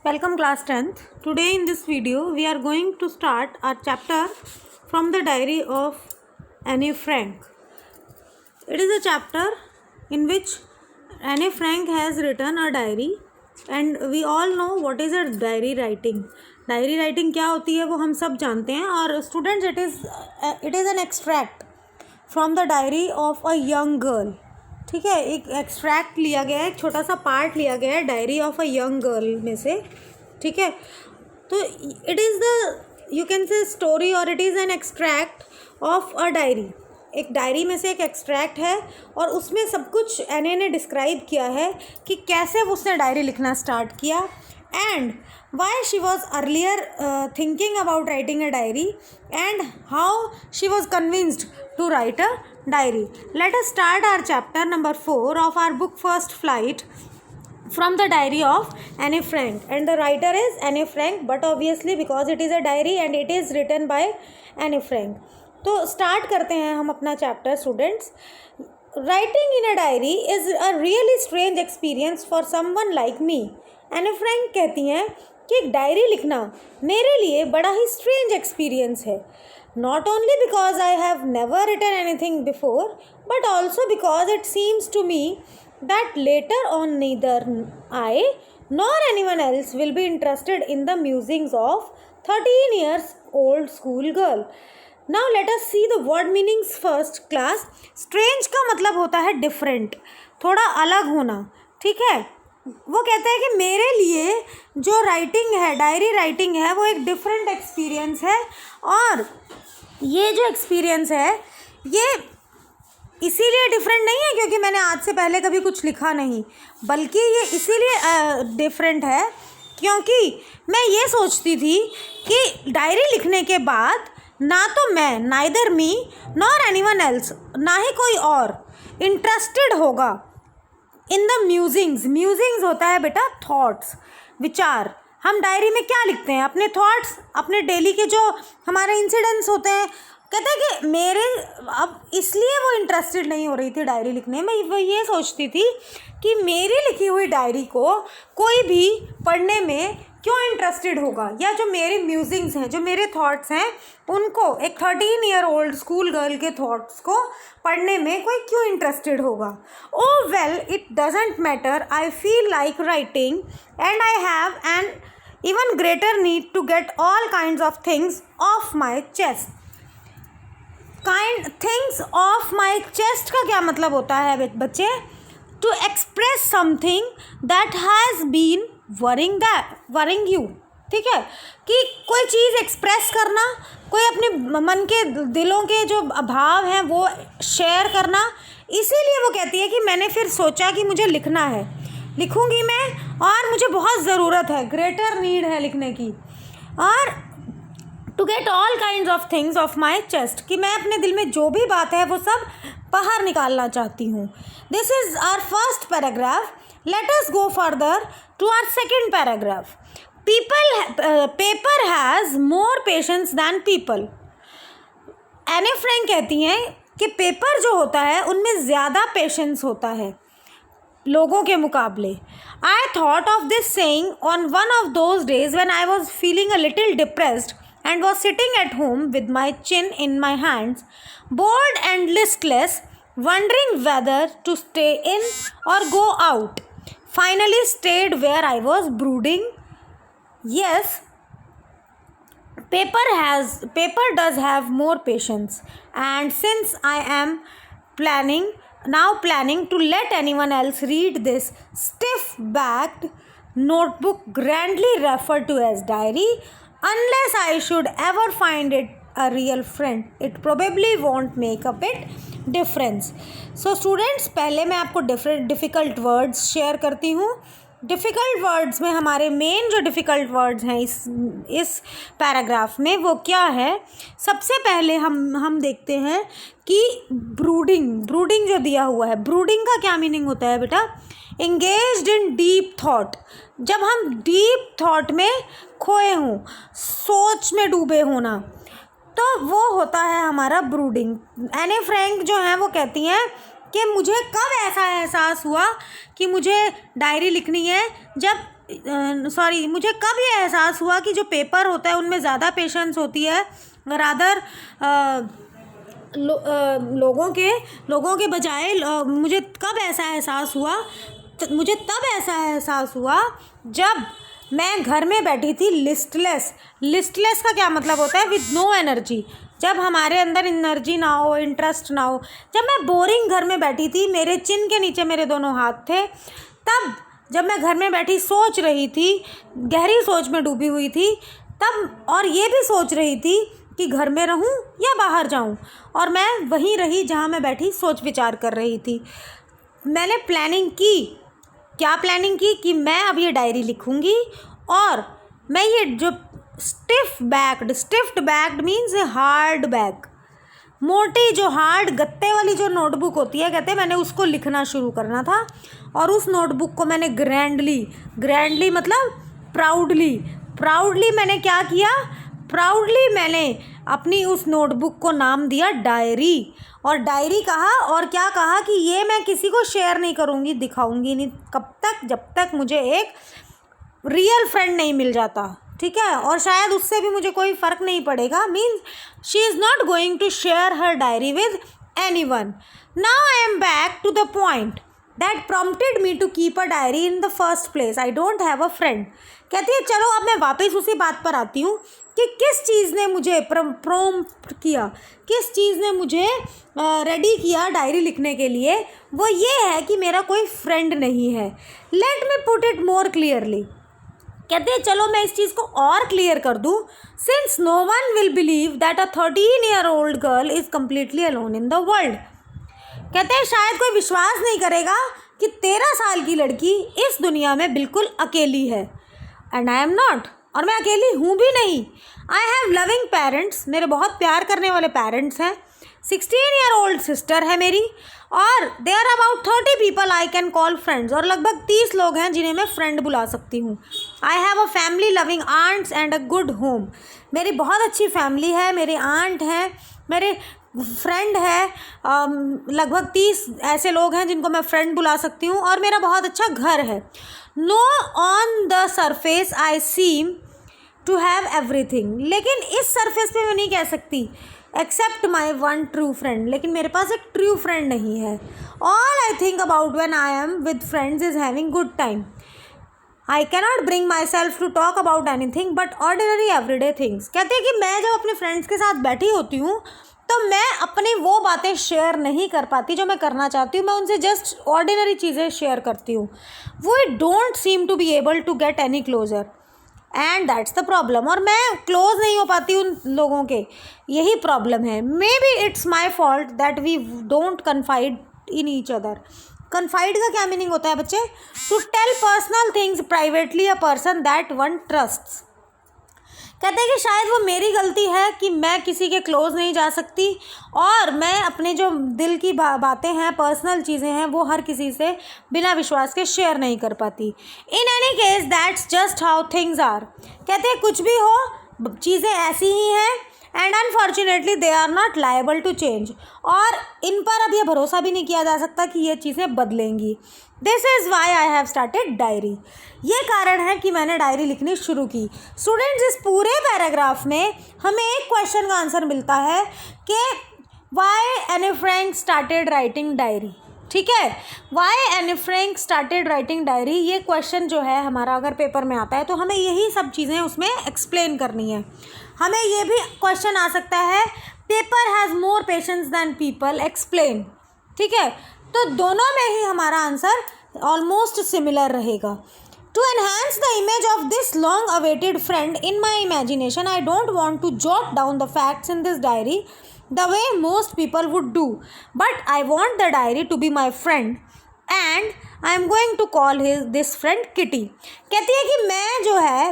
Welcome class 10th. Today in this video we are going to start our chapter from the diary of Anne Frank. It is a chapter in which Anne Frank has written a diary and we all know what is a diary writing. Diary writing क्या होती है वो हम सब जानते हैं और students it is an extract from the diary of a young girl. ठीक है, एक एक्सट्रैक्ट लिया गया है, एक छोटा सा पार्ट लिया गया है diary of a young girl में से. ठीक है, तो it is the you can say story और it is an extract of a diary. एक डायरी में से एक एक्सट्रैक्ट है और उसमें सब कुछ एने ने डिस्क्राइब किया है कि कैसे उसने डायरी लिखना स्टार्ट किया and why she was earlier thinking about writing a diary and how she was convinced to write a diary. Let us start our chapter number 4 of our book First Flight from the diary of Anne Frank, and the writer is Anne Frank, but obviously because it is a diary and it is written by Anne Frank. तो start करते हैं हम अपना chapter students. Writing in a diary is a really strange experience for someone like me. Anne Frank कहती हैं कि एक diary लिखना मेरे लिए बड़ा ही स्ट्रेंज एक्सपीरियंस है. Not only because I have never written anything before but also because it seems to me that later on neither I nor anyone else will be interested in the musings of 13 years old school girl. Now let us see the word meanings first class. Strange का मतलब होता है different, थोड़ा अलग होना. ठीक है, वो कहते हैं कि मेरे लिए जो राइटिंग है, डायरी राइटिंग है, वो एक डिफरेंट एक्सपीरियंस है और ये जो एक्सपीरियंस है ये इसीलिए डिफरेंट नहीं है क्योंकि मैंने आज से पहले कभी कुछ लिखा नहीं, बल्कि ये इसीलिए डिफरेंट है क्योंकि मैं ये सोचती थी कि डायरी लिखने के बाद ना तो मैं नाइदर मी नॉर एनीवन एल्स, ना ही कोई और इंटरेस्टेड होगा इन द म्यूजिंग्स होता है बेटा थॉट्स, विचार. हम डायरी में क्या लिखते हैं? अपने थॉट्स, अपने डेली के जो हमारे इंसिडेंट्स होते हैं. कहते हैं कि मेरे अब इसलिए वो इंटरेस्टेड नहीं हो रही थी डायरी लिखने में. वो ये सोचती थी कि मेरी लिखी हुई डायरी को कोई भी पढ़ने में क्यों इंटरेस्टेड होगा, या जो मेरे म्यूजिंग्स हैं, जो मेरे थॉट्स हैं, उनको एक 13 year old स्कूल गर्ल के थॉट्स को पढ़ने में कोई क्यों इंटरेस्टेड होगा. Oh well, it doesn't matter, I feel like writing and I have an even greater need to get all kinds of things off my chest. Things off my chest का क्या मतलब होता है बच्चे? To express something that has been worrying you. ठीक है, कि कोई चीज़ एक्सप्रेस करना, कोई अपने मन के दिलों के जो भाव हैं वो शेयर करना. इसीलिए वो कहती है कि मैंने फिर सोचा कि मुझे लिखना है, लिखूँगी मैं और मुझे बहुत ज़रूरत है, ग्रेटर नीड है लिखने की. और to get all kinds of things off my chest, कि मैं अपने दिल में जो भी बात है वो सब बाहर निकालना चाहती हूँ. This is our first paragraph. Let us go further to our second paragraph. Paper has more patience than people. Anne Frank कहती हैं कि पेपर जो होता है उनमें ज़्यादा पेशेंस होता है लोगों के मुकाबले. I thought of this saying on one of those days when I was feeling a little depressed and was sitting at home with my chin in my hands, bored and listless, wondering whether to stay in or go out. Finally stayed where I was brooding. Yes, paper does have more patience, and since I am planning to let anyone else read this stiff-backed notebook grandly referred to as diary, unless I should ever find it a real friend, it probably won't make a bit difference. So students, पहले मैं आपको difficult words share करती हूँ. Difficult words में हमारे main जो difficult words हैं इस पैराग्राफ में वो क्या है? सबसे पहले हम देखते हैं कि ब्रूडिंग जो दिया हुआ है, ब्रूडिंग का क्या मीनिंग होता है बेटा? Engaged in deep thought. जब हम डीप थॉट में खोए हों, सोच में डूबे होना, तो वो होता है हमारा ब्रूडिंग. एने फ्रैंक जो हैं वो कहती हैं कि मुझे कब ऐसा एहसास हुआ कि मुझे डायरी लिखनी है, जब मुझे कब ये एहसास हुआ कि जो पेपर होता है उनमें ज़्यादा पेशेंस होती है रादर लोगों के बजाय। मुझे कब ऐसा एहसास हुआ? मुझे तब ऐसा एहसास हुआ जब मैं घर में बैठी थी लिस्टलेस का क्या मतलब होता है? With no energy. जब हमारे अंदर एनर्जी ना हो, इंटरेस्ट ना हो, जब मैं बोरिंग घर में बैठी थी, मेरे चिन के नीचे मेरे दोनों हाथ थे, तब जब मैं घर में बैठी सोच रही थी, गहरी सोच में डूबी हुई थी तब, और ये भी सोच रही थी कि घर में रहूं या बाहर जाऊं, और मैं वहीं रही जहां मैं बैठी सोच विचार कर रही थी। मैंने प्लानिंग की। क्या प्लानिंग की? कि मैं अब ये डायरी लिखूंगी और मैं ये जो स्टिफ्ड बैग्ड मीन्स हार्ड बैग, मोटी जो हार्ड गत्ते वाली जो नोटबुक होती है, कहते हैं मैंने उसको लिखना शुरू करना था। और उस नोटबुक को मैंने ग्रैंडली मतलब प्राउडली मैंने क्या किया? प्राउडली मैंने अपनी उस नोटबुक को नाम दिया डायरी। और डायरी कहा, और क्या कहा कि ये मैं किसी को शेयर नहीं करूँगी, दिखाऊंगी नहीं, कब तक? जब तक मुझे एक रियल फ्रेंड नहीं मिल जाता, ठीक है? और शायद उससे भी मुझे कोई फ़र्क नहीं पड़ेगा। Means she is not going to share her diary with anyone. Now I am back to the point that prompted me to keep a diary in the first place. I don't have a friend. कहती है चलो अब मैं वापस उसी बात पर आती हूँ कि किस चीज़ ने मुझे प्रॉम्प्ट किया, किस चीज़ ने मुझे रेडी किया डायरी लिखने के लिए। वो ये है कि मेरा कोई फ्रेंड नहीं है। Let me put it more clearly. कहते हैं चलो मैं इस चीज़ को और क्लियर कर दूँ। Since no one will believe that a 13-year-old girl is completely alone in the world. कहते हैं शायद कोई विश्वास नहीं करेगा कि 13 साल की लड़की इस दुनिया में बिल्कुल अकेली है। एंड आई एम नॉट, और मैं अकेली हूँ भी नहीं। आई हैव लविंग पेरेंट्स, मेरे बहुत प्यार करने वाले पेरेंट्स हैं। 16-year-old सिस्टर है मेरी, और they are about 30 people I can call friends, और लगभग 30 लोग हैं जिन्हें मैं फ्रेंड बुला सकती हूँ। I have a family loving aunts and a good home. मेरी बहुत अच्छी फैमिली है, मेरे आंट हैं, मेरे फ्रेंड है, लगभग 30 ऐसे लोग हैं जिनको मैं फ्रेंड बुला सकती हूँ, और मेरा बहुत अच्छा घर है। No on the surface I seem to have everything. लेकिन इस सरफेस पे मैं नहीं कह सकती except my one true friend, लेकिन मेरे पास एक ट्रू फ्रेंड नहीं है। All I think about when I am with friends is having good time. I cannot bring myself to talk about anything but ordinary everyday things. कहते हैं कि मैं जब अपने फ्रेंड्स के साथ बैठी होती हूँ तो मैं अपनी वो बातें शेयर नहीं कर पाती जो मैं करना चाहती हूँ। मैं उनसे जस्ट ऑर्डिनरी चीज़ें शेयर करती हूँ। वो don't seem to be able to get any closer, and that's the problem. और मैं क्लोज नहीं हो पाती उन लोगों के, यही प्रॉब्लम है। Maybe it's my fault that we don't confide in each other. Confide का क्या मीनिंग होता है बच्चे? To tell personal things privately a person that one trusts. कहते हैं कि शायद वो मेरी गलती है कि मैं किसी के क्लोज नहीं जा सकती, और मैं अपने जो दिल की बातें हैं, पर्सनल चीज़ें हैं, वो हर किसी से बिना विश्वास के शेयर नहीं कर पाती। In any case that's just how things are. कहते हैं कुछ भी हो, चीज़ें ऐसी ही हैं, and unfortunately they are not liable to change. और इन पर अब यह भरोसा भी नहीं किया जा सकता कि ये चीज़ें बदलेंगी। This is why I have started diary. ये कारण है कि मैंने डायरी लिखनी शुरू की। स्टूडेंट्स, इस पूरे पैराग्राफ में हमें एक क्वेश्चन का आंसर मिलता है कि why Anne Frank started writing diary. ठीक है, why Anne Frank started writing diary, ये क्वेश्चन जो है हमारा अगर पेपर में आता है तो हमें यही सब चीज़ें उसमें एक्सप्लेन करनी है। हमें ये भी क्वेश्चन आ सकता है, paper has more patience than people, explain. ठीक है, तो दोनों में ही हमारा आंसर ऑलमोस्ट सिमिलर रहेगा। To enhance the image of this long awaited friend in my imagination, I don't want to jot down the facts in this diary the way most people would do, but I want the diary to be my friend and I am going to call this friend Kitty। कहती है कि मैं जो है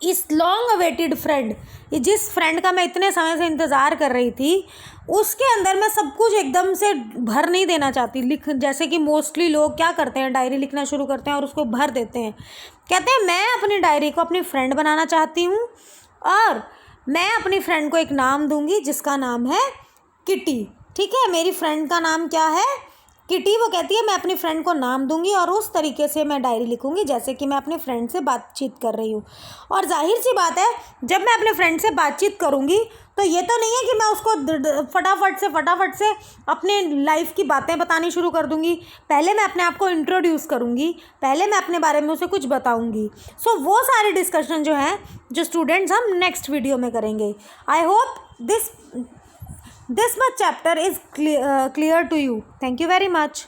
इस long awaited friend, जिस friend का मैं इतने समय से इंतज़ार कर रही थी, उसके अंदर मैं सब कुछ एकदम से भर नहीं देना चाहती। जैसे कि मोस्टली लोग क्या करते हैं, डायरी लिखना शुरू करते हैं और उसको भर देते हैं। कहते हैं मैं अपनी डायरी को अपनी फ्रेंड बनाना चाहती हूँ, और मैं अपनी फ्रेंड को एक नाम दूँगी जिसका नाम है किटी। ठीक है, मेरी फ्रेंड का नाम क्या है? किटी वो कहती है मैं अपनी फ्रेंड को नाम दूंगी और उस तरीके से मैं डायरी लिखूंगी जैसे कि मैं अपने फ्रेंड से बातचीत कर रही हूँ। और जाहिर सी बात है, जब मैं अपने फ्रेंड से बातचीत करूँगी तो ये तो नहीं है कि मैं उसको फटाफट से अपने लाइफ की बातें बतानी शुरू कर दूँगी। पहले मैं अपने आप को इंट्रोड्यूस करूँगी, पहले मैं अपने बारे में उसे कुछ बताऊँगी। सो वो सारे डिस्कशन जो हैं जो स्टूडेंट्स हम नेक्स्ट वीडियो में करेंगे। I hope this much chapter is clear to you. Thank you very much.